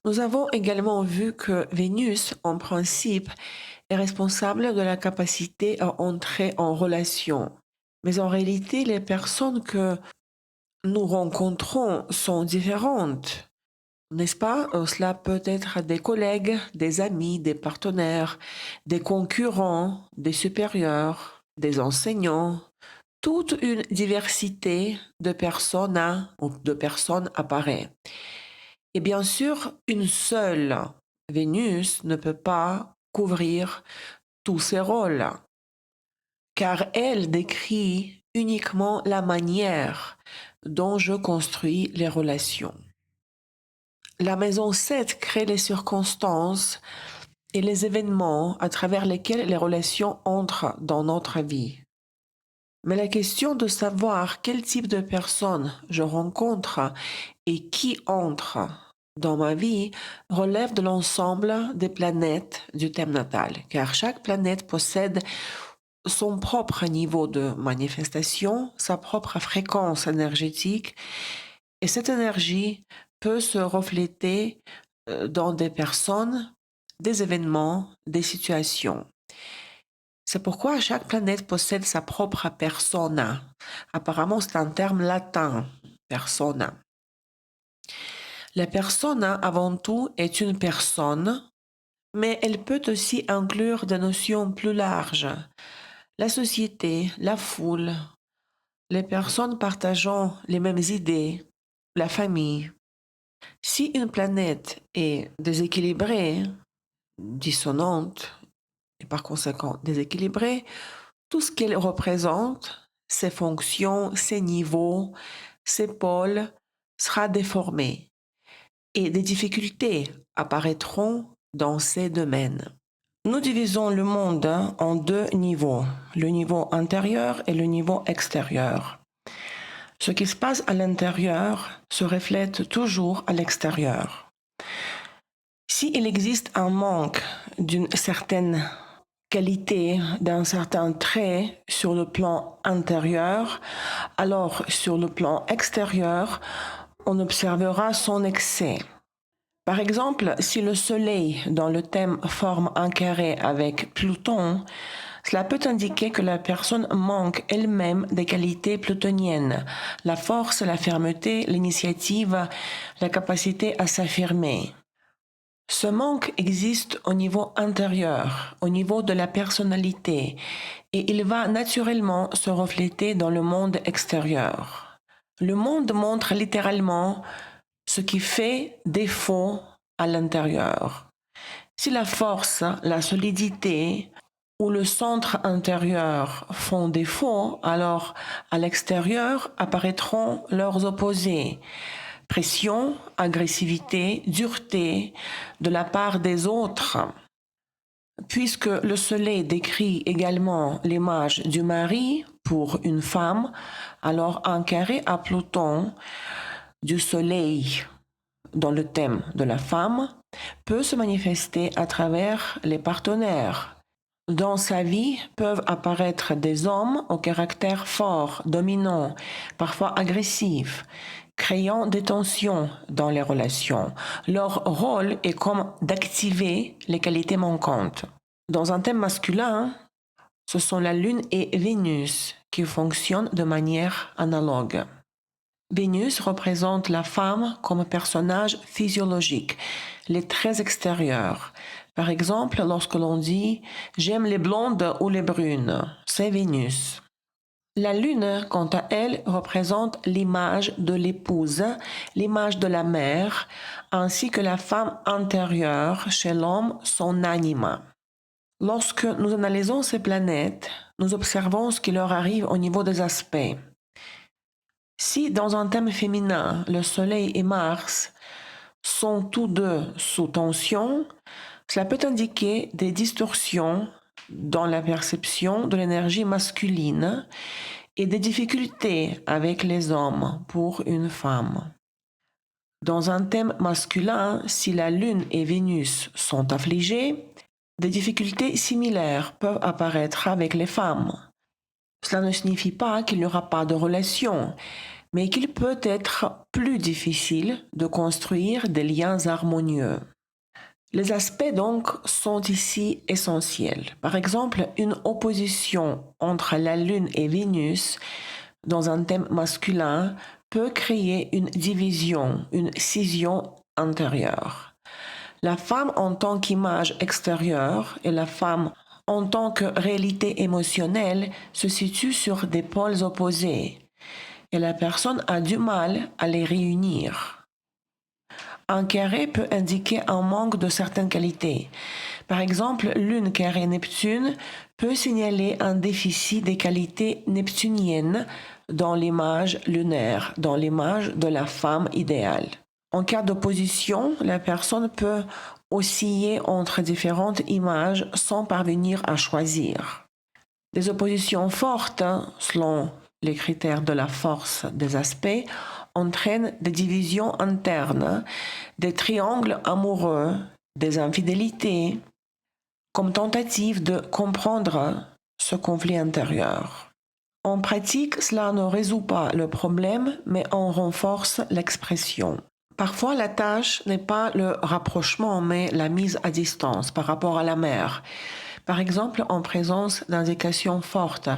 Nous avons également vu que Vénus, en principe, est responsable de la capacité à entrer en relation. Mais en réalité, les personnes que nous rencontrons sont différentes, n'est-ce pas? Cela peut être des collègues, des amis, des partenaires, des concurrents, des supérieurs, des enseignants. Toute une diversité de personnes ou de personnes apparaît. Et bien sûr, une seule Vénus ne peut pas couvrir tous ces rôles, car elle décrit uniquement la manière dont je construis les relations. La maison 7 crée les circonstances et les événements à travers lesquels les relations entrent dans notre vie. Mais la question de savoir quel type de personne je rencontre et qui entre dans ma vie relève de l'ensemble des planètes du thème natal, car chaque planète possède son propre niveau de manifestation, sa propre fréquence énergétique, et cette énergie peut se refléter dans des personnes, des événements, des situations. C'est pourquoi chaque planète possède sa propre persona. Apparemment, c'est un terme latin, persona. La persona, avant tout, est une personne, mais elle peut aussi inclure des notions plus larges. La société, la foule, les personnes partageant les mêmes idées, la famille. Si une planète est déséquilibrée, dissonante, et par conséquent déséquilibrée, tout ce qu'elle représente, ses fonctions, ses niveaux, ses pôles, sera déformé et des difficultés apparaîtront dans ces domaines. Nous divisons le monde en deux niveaux, le niveau intérieur et le niveau extérieur. Ce qui se passe à l'intérieur se reflète toujours à l'extérieur. S'il existe un manque d'une certaine qualité, d'un certain trait sur le plan intérieur, alors sur le plan extérieur, on observera son excès. Par exemple, si le Soleil dans le thème forme un carré avec Pluton, cela peut indiquer que la personne manque elle-même des qualités plutoniennes, la force, la fermeté, l'initiative, la capacité à s'affirmer. Ce manque existe au niveau intérieur, au niveau de la personnalité, et il va naturellement se refléter dans le monde extérieur. Le monde montre littéralement ce qui fait défaut à l'intérieur. Si la force, la solidité ou le centre intérieur font défaut, alors à l'extérieur apparaîtront leurs opposés. Pression, agressivité, dureté de la part des autres. Puisque le soleil décrit également l'image du mari pour une femme, alors un carré à Pluton du soleil dans le thème de la femme peut se manifester à travers les partenaires. Dans sa vie peuvent apparaître des hommes au caractère fort, dominant, parfois agressif, créant des tensions dans les relations. Leur rôle est comme d'activer les qualités manquantes. Dans un thème masculin, ce sont la Lune et Vénus qui fonctionnent de manière analogue. Vénus représente la femme comme personnage physiologique, les traits extérieurs. Par exemple, lorsque l'on dit « j'aime les blondes ou les brunes », c'est Vénus. La Lune, quant à elle, représente l'image de l'épouse, l'image de la mère, ainsi que la femme intérieure chez l'homme, son anima. Lorsque nous analysons ces planètes, nous observons ce qui leur arrive au niveau des aspects. Si dans un thème féminin, le Soleil et Mars sont tous deux sous tension, cela peut indiquer des distorsions dans la perception de l'énergie masculine et des difficultés avec les hommes pour une femme. Dans un thème masculin, si la Lune et Vénus sont affligées, des difficultés similaires peuvent apparaître avec les femmes. Cela ne signifie pas qu'il n'y aura pas de relation, mais qu'il peut être plus difficile de construire des liens harmonieux. Les aspects donc sont ici essentiels. Par exemple, une opposition entre la Lune et Vénus dans un thème masculin peut créer une division, une scission intérieure. La femme en tant qu'image extérieure et la femme en tant que réalité émotionnelle se situent sur des pôles opposés et la personne a du mal à les réunir. Un carré peut indiquer un manque de certaines qualités. Par exemple, Lune carré Neptune peut signaler un déficit des qualités neptuniennes dans l'image lunaire, dans l'image de la femme idéale. En cas d'opposition, la personne peut osciller entre différentes images sans parvenir à choisir. Des oppositions fortes, selon les critères de la force des aspects, entraînent des divisions internes, des triangles amoureux, des infidélités, comme tentative de comprendre ce conflit intérieur. En pratique, cela ne résout pas le problème, mais en renforce l'expression. Parfois, la tâche n'est pas le rapprochement, mais la mise à distance par rapport à la mère. Par exemple, en présence d'indications fortes,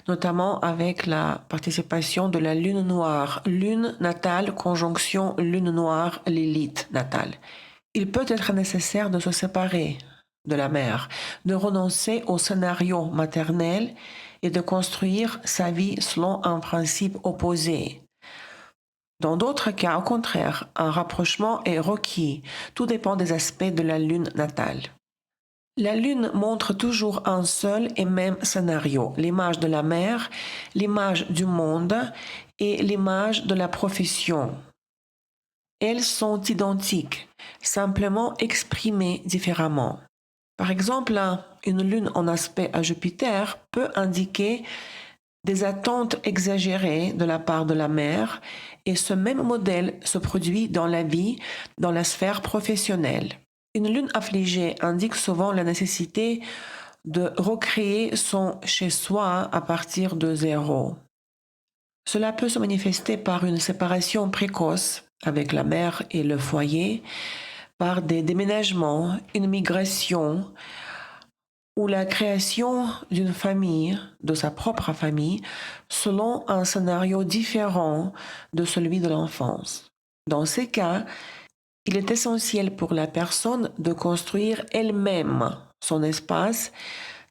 notamment avec la participation de la lune noire, lune natale, conjonction lune noire, Lilith natale. Il peut être nécessaire de se séparer de la mère, de renoncer au scénario maternel et de construire sa vie selon un principe opposé. Dans d'autres cas, au contraire, un rapprochement est requis. Tout dépend des aspects de la lune natale. La lune montre toujours un seul et même scénario, l'image de la mère, l'image du monde et l'image de la profession. Elles sont identiques, simplement exprimées différemment. Par exemple, une lune en aspect à Jupiter peut indiquer des attentes exagérées de la part de la mère et ce même modèle se produit dans la vie, dans la sphère professionnelle. Une lune affligée indique souvent la nécessité de recréer son chez-soi à partir de zéro. Cela peut se manifester par une séparation précoce avec la mère et le foyer, par des déménagements, une migration ou la création d'une famille, de sa propre famille, selon un scénario différent de celui de l'enfance. Dans ces cas, il est essentiel pour la personne de construire elle-même son espace,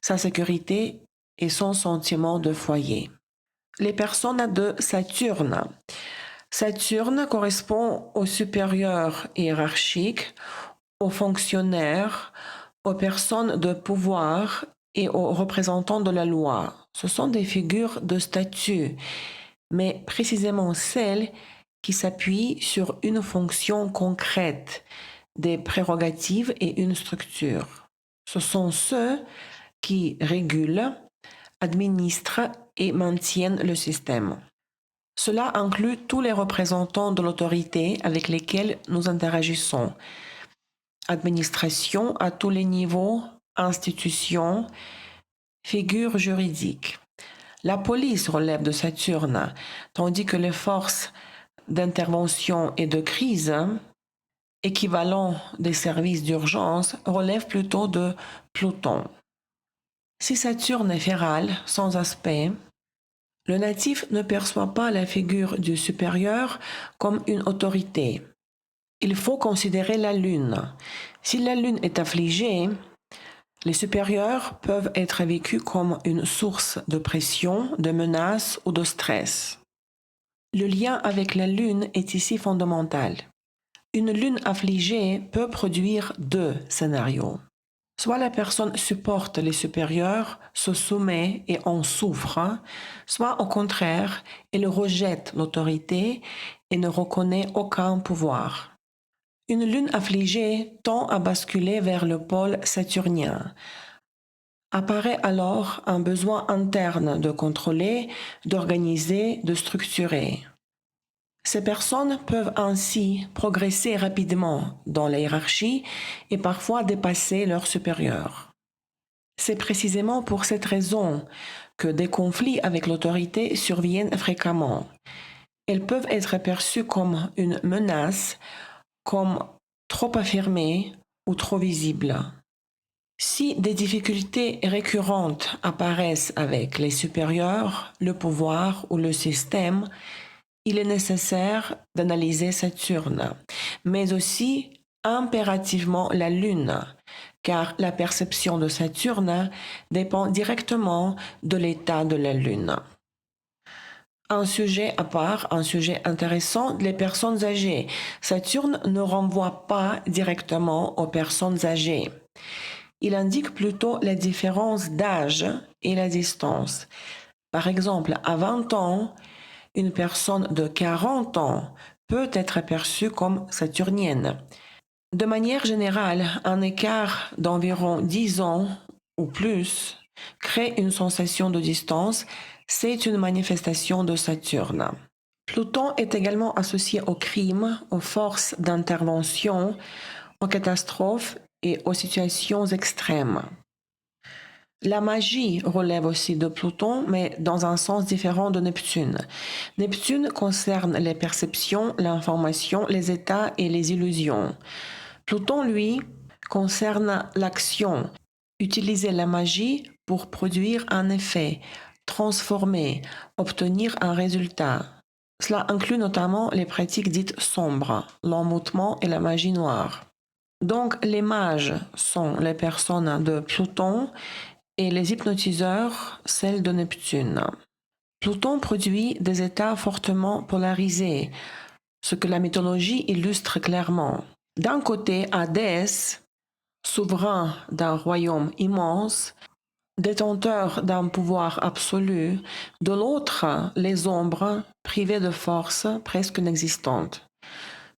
sa sécurité et son sentiment de foyer. Les personnes de Saturne. Saturne correspond aux supérieurs hiérarchiques, aux fonctionnaires, aux personnes de pouvoir et aux représentants de la loi. Ce sont des figures de statut, mais précisément celles qui s'appuient sur une fonction concrète, des prérogatives et une structure. Ce sont ceux qui régulent, administrent et maintiennent le système. Cela inclut tous les représentants de l'autorité avec lesquels nous interagissons. Administration à tous les niveaux, institutions, figures juridiques. La police relève de Saturne, tandis que les forces d'intervention et de crise, équivalent des services d'urgence, relèvent plutôt de Pluton. Si Saturne est féral, sans aspect, le natif ne perçoit pas la figure du supérieur comme une autorité. Il faut considérer la Lune. Si la Lune est affligée, les supérieurs peuvent être vécus comme une source de pression, de menace ou de stress. Le lien avec la Lune est ici fondamental. Une Lune affligée peut produire deux scénarios. Soit la personne supporte les supérieurs, se soumet et en souffre, soit au contraire, elle rejette l'autorité et ne reconnaît aucun pouvoir. Une lune affligée tend à basculer vers le pôle saturnien. Apparaît alors un besoin interne de contrôler, d'organiser, de structurer. Ces personnes peuvent ainsi progresser rapidement dans la hiérarchie et parfois dépasser leurs supérieurs. C'est précisément pour cette raison que des conflits avec l'autorité surviennent fréquemment. Elles peuvent être perçues comme une menace, comme trop affirmées ou trop visibles. Si des difficultés récurrentes apparaissent avec les supérieurs, le pouvoir ou le système, il est nécessaire d'analyser Saturne, mais aussi impérativement la Lune, car la perception de Saturne dépend directement de l'état de la Lune. Un sujet à part, un sujet intéressant, les personnes âgées. Saturne ne renvoie pas directement aux personnes âgées. Il indique plutôt la différence d'âge et la distance. Par exemple, à 20 ans, une personne de 40 ans peut être perçue comme saturnienne. De manière générale, un écart d'environ 10 ans ou plus crée une sensation de distance. C'est une manifestation de Saturne. Pluton est également associé aux crimes, aux forces d'intervention, aux catastrophes et aux situations extrêmes. La magie relève aussi de Pluton, mais dans un sens différent de Neptune. Neptune concerne les perceptions, l'information, les états et les illusions. Pluton, lui, concerne l'action, utiliser la magie pour produire un effet, transformer, obtenir un résultat. Cela inclut notamment les pratiques dites sombres, l'emmoutement et la magie noire. Donc les mages sont les personnes de Pluton et les hypnotiseurs celles de Neptune. Pluton produit des états fortement polarisés, ce que la mythologie illustre clairement. D'un côté, Hadès, souverain d'un royaume immense, détenteur d'un pouvoir absolu, de l'autre, les ombres, privées de force presque inexistante.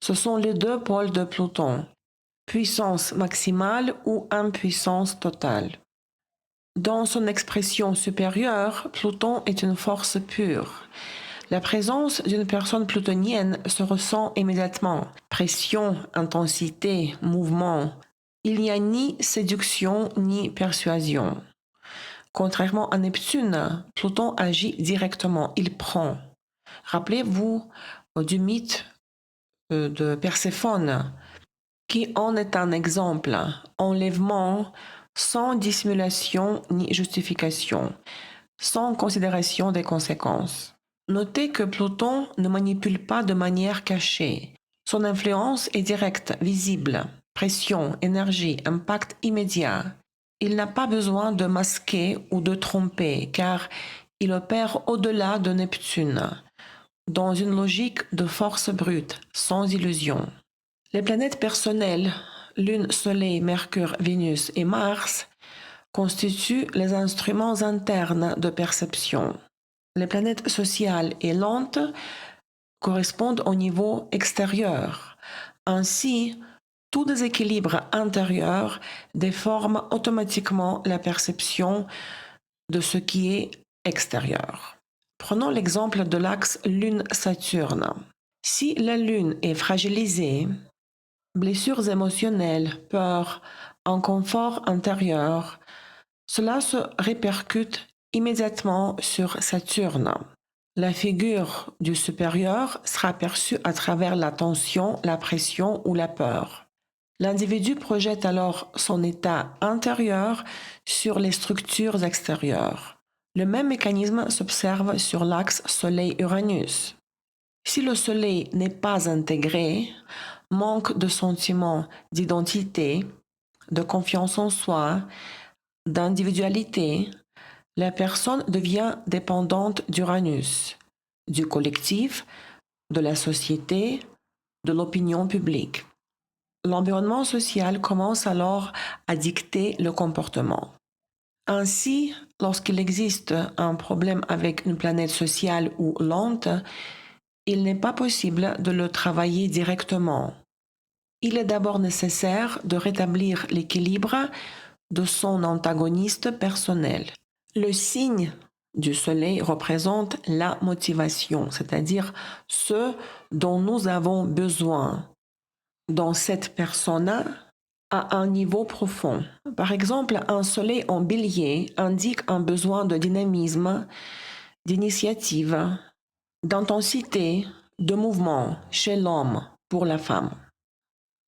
Ce sont les deux pôles de Pluton, puissance maximale ou impuissance totale. Dans son expression supérieure, Pluton est une force pure. La présence d'une personne plutonienne se ressent immédiatement. Pression, intensité, mouvement. Il n'y a ni séduction ni persuasion. Contrairement à Neptune, Pluton agit directement, il prend. Rappelez-vous du mythe de Perséphone, qui en est un exemple. Enlèvement sans dissimulation ni justification, sans considération des conséquences. Notez que Pluton ne manipule pas de manière cachée. Son influence est directe, visible. Pression, énergie, impact immédiat. Il n'a pas besoin de masquer ou de tromper, car il opère au-delà de Neptune, dans une logique de force brute, sans illusion. Les planètes personnelles, Lune, Soleil, Mercure, Vénus et Mars, constituent les instruments internes de perception. Les planètes sociales et lentes correspondent au niveau extérieur. Ainsi, tout déséquilibre intérieur déforme automatiquement la perception de ce qui est extérieur. Prenons l'exemple de l'axe Lune-Saturne. Si la Lune est fragilisée, blessures émotionnelles, peurs, inconfort intérieur, cela se répercute immédiatement sur Saturne. La figure du supérieur sera perçue à travers la tension, la pression ou la peur. L'individu projette alors son état intérieur sur les structures extérieures. Le même mécanisme s'observe sur l'axe Soleil-Uranus. Si le Soleil n'est pas intégré, manque de sentiment d'identité, de confiance en soi, d'individualité, la personne devient dépendante d'Uranus, du collectif, de la société, de l'opinion publique. L'environnement social commence alors à dicter le comportement. Ainsi, lorsqu'il existe un problème avec une planète sociale ou lente, il n'est pas possible de le travailler directement. Il est d'abord nécessaire de rétablir l'équilibre de son antagoniste personnel. Le signe du soleil représente la motivation, c'est-à-dire ce dont nous avons besoin dans cette personne à un niveau profond. Par exemple, un soleil en bélier indique un besoin de dynamisme, d'initiative, d'intensité, de mouvement chez l'homme pour la femme.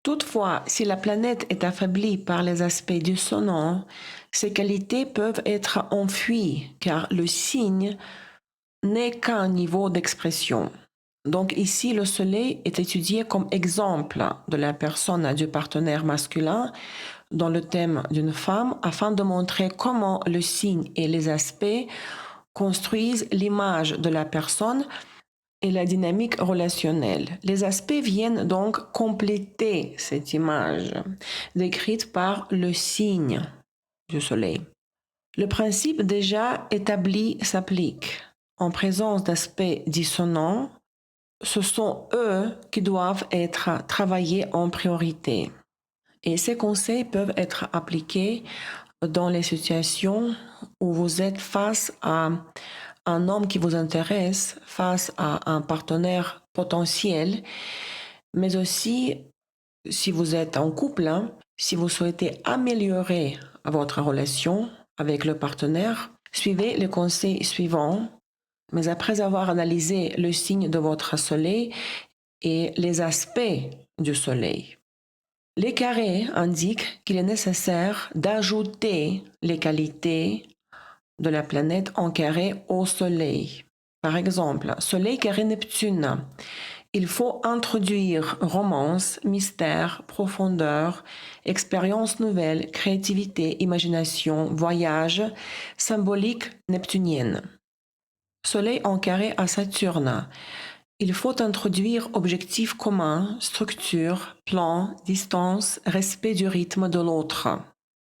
Toutefois, si la planète est affaiblie par les aspects dissonants, ses qualités peuvent être enfuies car le signe n'est qu'un niveau d'expression. Donc ici, le soleil est étudié comme exemple de la personne du partenaire masculin dans le thème d'une femme afin de montrer comment le signe et les aspects construisent l'image de la personne et la dynamique relationnelle. Les aspects viennent donc compléter cette image décrite par le signe du soleil. Le principe déjà établi s'applique. En présence d'aspects dissonants, ce sont eux qui doivent être travaillés en priorité. Et ces conseils peuvent être appliqués dans les situations où vous êtes face à un homme qui vous intéresse, face à un partenaire potentiel, mais aussi si vous êtes en couple, si vous souhaitez améliorer votre relation avec le partenaire, suivez les conseils suivants, mais après avoir analysé le signe de votre soleil et les aspects du soleil. Les carrés indiquent qu'il est nécessaire d'ajouter les qualités de la planète en carré au soleil. Par exemple, soleil carré Neptune. Il faut introduire romance, mystère, profondeur, expérience nouvelle, créativité, imagination, voyage, symbolique neptunienne. Soleil en carré à Saturne. Il faut introduire objectifs communs, structure, plan, distance, respect du rythme de l'autre.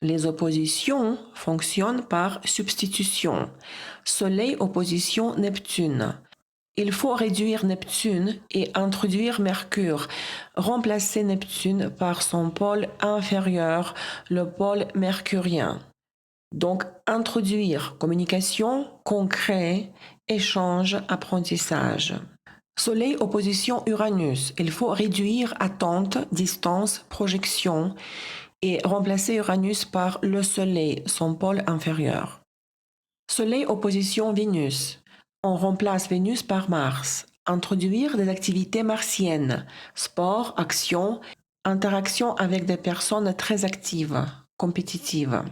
Les oppositions fonctionnent par substitution. Soleil opposition Neptune. Il faut réduire Neptune et introduire Mercure. Remplacer Neptune par son pôle inférieur, le pôle mercurien. Donc, introduire communication, concret, échange, apprentissage. Soleil opposition Uranus. Il faut réduire attente, distance, projection et remplacer Uranus par le Soleil, son pôle inférieur. Soleil opposition Vénus. On remplace Vénus par Mars. Introduire des activités martiennes, sport, action, interaction avec des personnes très actives, compétitives.